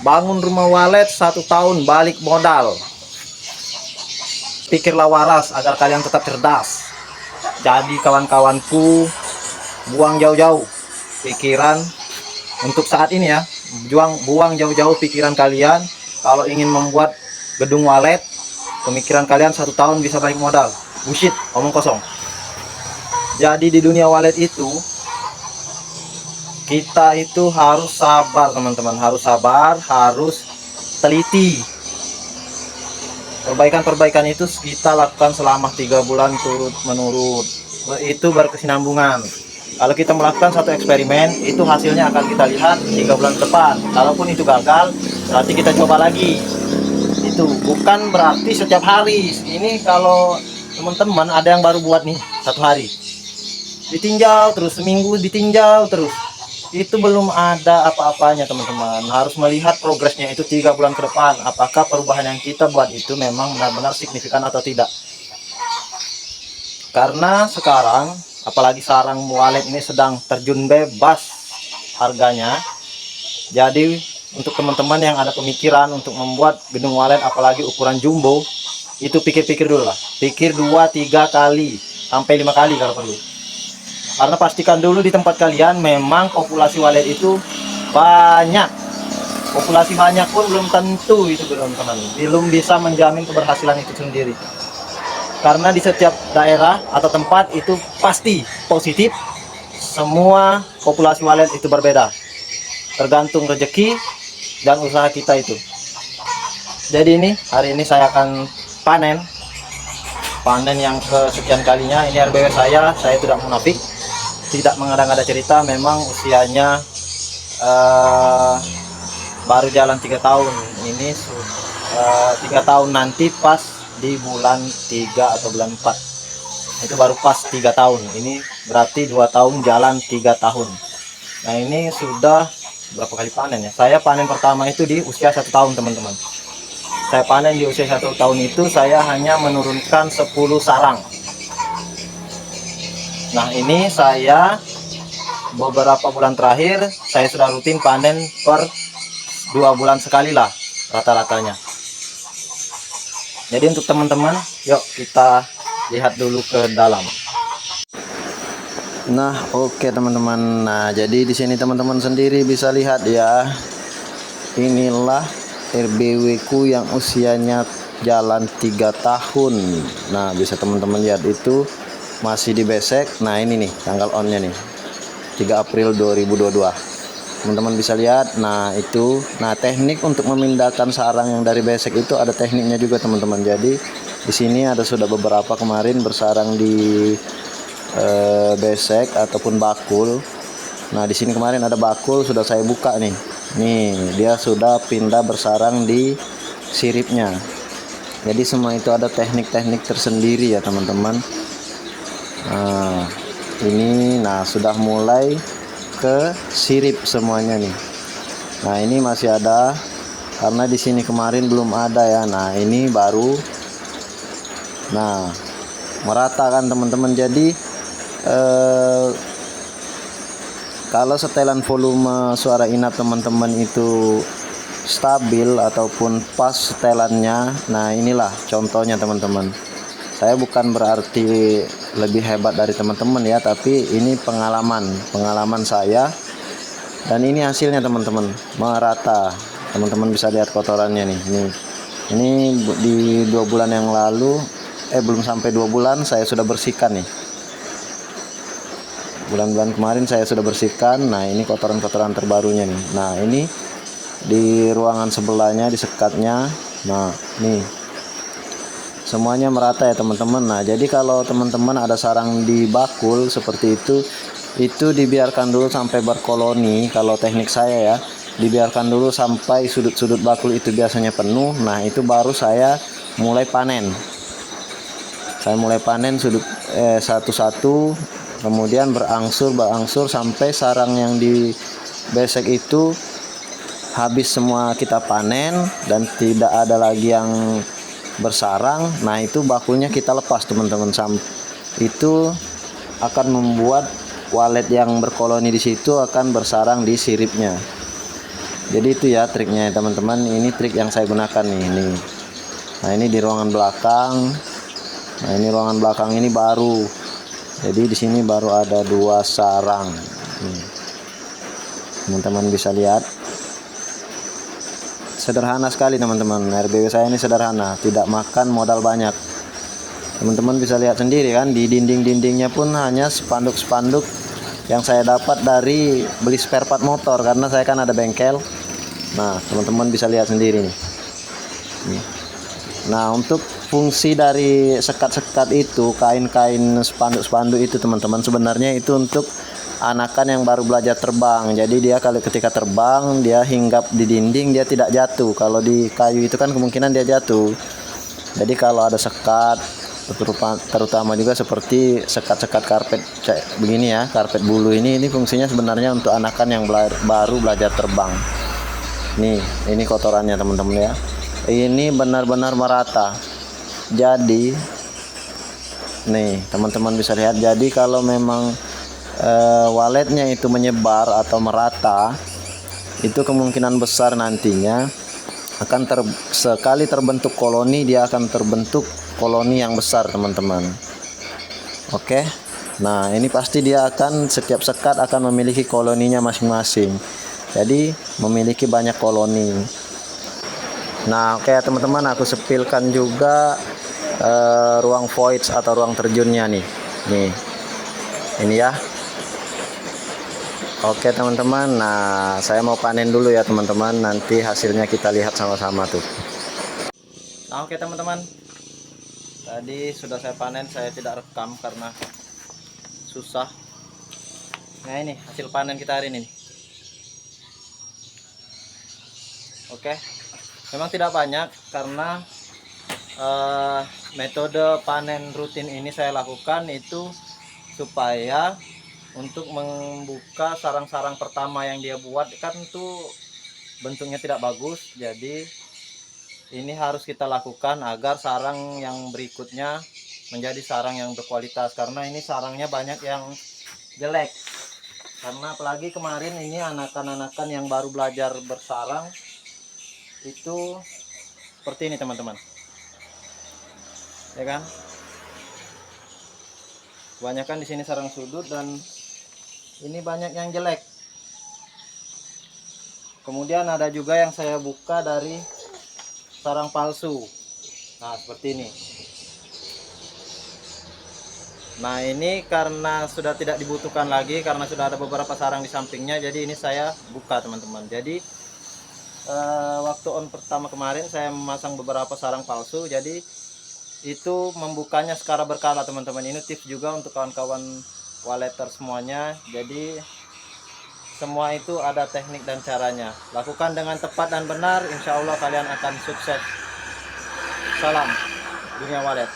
bangun rumah walet 1 tahun balik modal. Pikirlah waras agar kalian tetap cerdas. Jadi kawan-kawanku, buang jauh-jauh pikiran untuk saat ini ya. Buang jauh-jauh pikiran kalian kalau ingin membuat gedung walet. Pemikiran kalian 1 tahun bisa balik modal. Bullshit, omong kosong. Jadi di dunia walet itu kita itu harus sabar teman-teman, harus sabar, harus teliti. Perbaikan-perbaikan itu kita lakukan selama 3 bulan turut menurut. Itu berkesinambungan. Kalau kita melakukan satu eksperimen, itu hasilnya akan kita lihat 3 bulan ke depan. Kalaupun itu gagal, berarti kita coba lagi. Itu bukan berarti setiap hari. Ini kalau teman-teman ada yang baru buat nih 1 hari, ditinjau terus, seminggu ditinjau terus, itu belum ada apa-apanya teman-teman. Harus melihat progresnya itu 3 bulan ke depan, apakah perubahan yang kita buat itu memang benar-benar signifikan atau tidak. Karena sekarang apalagi sarang walet ini sedang terjun bebas harganya. Jadi untuk teman-teman yang ada pemikiran untuk membuat gedung walet apalagi ukuran jumbo, itu pikir-pikir dulu lah, pikir 2-3 kali sampai 5 kali kalau perlu. Karena pastikan dulu di tempat kalian memang populasi walet itu banyak. Populasi banyak pun belum tentu itu teman-teman, belum bisa menjamin keberhasilan itu sendiri. Karena di setiap daerah atau tempat itu pasti positif, semua populasi walet itu berbeda. Tergantung rezeki dan usaha kita itu. Jadi hari ini saya akan panen yang kesekian kalinya. Ini RBW saya tidak munafik, tidak mengada-ngada cerita. Memang usianya baru jalan 3 tahun. Ini 3 tahun nanti pas di bulan 3 atau bulan 4 itu baru pas 3 tahun. Ini berarti 2 tahun jalan 3 tahun. Nah ini sudah berapa kali panen ya. Saya panen pertama itu di usia 1 tahun teman-teman. Saya panen di usia 1 tahun itu saya hanya menurunkan 10 sarang. Nah ini saya beberapa bulan terakhir saya sudah rutin panen per 2 bulan sekali lah rata-ratanya. Jadi untuk teman-teman, yuk kita lihat dulu ke dalam. Nah oke teman-teman, nah jadi di sini teman-teman sendiri bisa lihat ya, inilah RBW ku yang usianya jalan 3 tahun. Nah bisa teman-teman lihat itu masih di besek. Nah ini nih tanggal onnya nih 3 April 2022, teman-teman bisa lihat. Nah itu, nah teknik untuk memindahkan sarang yang dari besek itu ada tekniknya juga teman-teman. Jadi di sini ada sudah beberapa kemarin bersarang di besek ataupun bakul. Nah di sini kemarin ada bakul sudah saya buka nih. Nih dia sudah pindah bersarang di siripnya. Jadi semua itu ada teknik-teknik tersendiri ya teman-teman. Nah ini, nah sudah mulai ke sirip semuanya nih. Nah ini masih ada karena di sini kemarin belum ada ya. Nah ini baru, nah merata kan teman-teman. Jadi kalau setelan volume suara inap teman-teman itu stabil ataupun pas setelannya, nah inilah contohnya teman-teman. Saya bukan berarti lebih hebat dari teman-teman ya, tapi ini pengalaman saya dan ini hasilnya teman-teman, merata. Teman-teman bisa lihat kotorannya nih. Ini di 2 bulan yang lalu, belum sampai 2 bulan saya sudah bersihkan nih. Bulan-bulan kemarin saya sudah bersihkan. Nah ini kotoran-kotoran terbarunya nih. Nah ini di ruangan sebelahnya, di sekatnya. Nah nih semuanya merata ya teman-teman. Nah jadi kalau teman-teman ada sarang di bakul seperti itu dibiarkan dulu sampai berkoloni. Kalau teknik saya ya, dibiarkan dulu sampai sudut-sudut bakul itu biasanya penuh. Nah itu baru saya mulai panen. Saya mulai panen sudut satu-satu, kemudian berangsur sampai sarang yang di besek itu habis semua kita panen dan tidak ada lagi yang bersarang. Nah itu bakulnya kita lepas teman-teman. Itu akan membuat walet yang berkoloni di situ akan bersarang di siripnya. Jadi itu ya triknya teman-teman. Ini trik yang saya gunakan nih. Nah ini di ruangan belakang. Nah ini ruangan belakang ini baru. Jadi di sini baru ada 2 sarang. Teman-teman bisa lihat. Sederhana sekali teman-teman. RBW saya ini sederhana, tidak makan modal banyak. Teman-teman bisa lihat sendiri kan, di dinding-dindingnya pun hanya spanduk-spanduk yang saya dapat dari beli spare part motor, karena saya kan ada bengkel. Nah teman-teman bisa lihat sendiri nih. Nah untuk fungsi dari sekat-sekat itu, kain-kain spanduk-spanduk itu teman-teman, sebenarnya itu untuk anakan yang baru belajar terbang. Jadi dia kalau ketika terbang, dia hinggap di dinding, dia tidak jatuh. Kalau di kayu itu kan kemungkinan dia jatuh. Jadi kalau ada sekat, terutama juga seperti sekat-sekat karpet begini ya, karpet bulu ini fungsinya sebenarnya untuk anakan yang baru belajar terbang. Nih ini kotorannya teman-teman ya, ini benar-benar merata. Jadi nih teman-teman bisa lihat, jadi kalau memang waletnya itu menyebar atau merata, itu kemungkinan besar nantinya akan sekali terbentuk koloni, dia akan terbentuk koloni yang besar teman-teman. Oke, nah ini pasti dia akan, setiap sekat akan memiliki koloninya masing-masing, jadi memiliki banyak koloni. Nah oke teman-teman, aku sepilkan juga ruang void atau ruang terjunnya nih ini ya. Oke teman-teman, nah saya mau panen dulu ya teman-teman, nanti hasilnya kita lihat sama-sama tuh. Nah oke teman-teman, tadi sudah saya panen, saya tidak rekam karena susah. Nah ini hasil panen kita hari ini. Oke, memang tidak banyak karena metode panen rutin ini saya lakukan itu supaya untuk membuka sarang-sarang pertama yang dia buat kan tuh bentuknya tidak bagus. Jadi ini harus kita lakukan agar sarang yang berikutnya menjadi sarang yang berkualitas, karena ini sarangnya banyak yang jelek. Karena apalagi kemarin ini anakan-anakan yang baru belajar bersarang itu seperti ini teman-teman, ya kan? Kebanyakan di sini sarang sudut dan ini banyak yang jelek. Kemudian ada juga yang saya buka dari sarang palsu. Nah seperti ini. Nah ini karena sudah tidak dibutuhkan lagi, karena sudah ada beberapa sarang di sampingnya, jadi ini saya buka teman-teman. Jadi waktu on pertama kemarin saya memasang beberapa sarang palsu, jadi itu membukanya secara berkala teman-teman. Ini tips juga untuk kawan-kawan waleter semuanya. Jadi semua itu ada teknik dan caranya. Lakukan dengan tepat dan benar, insya Allah kalian akan sukses. Salam dunia walet.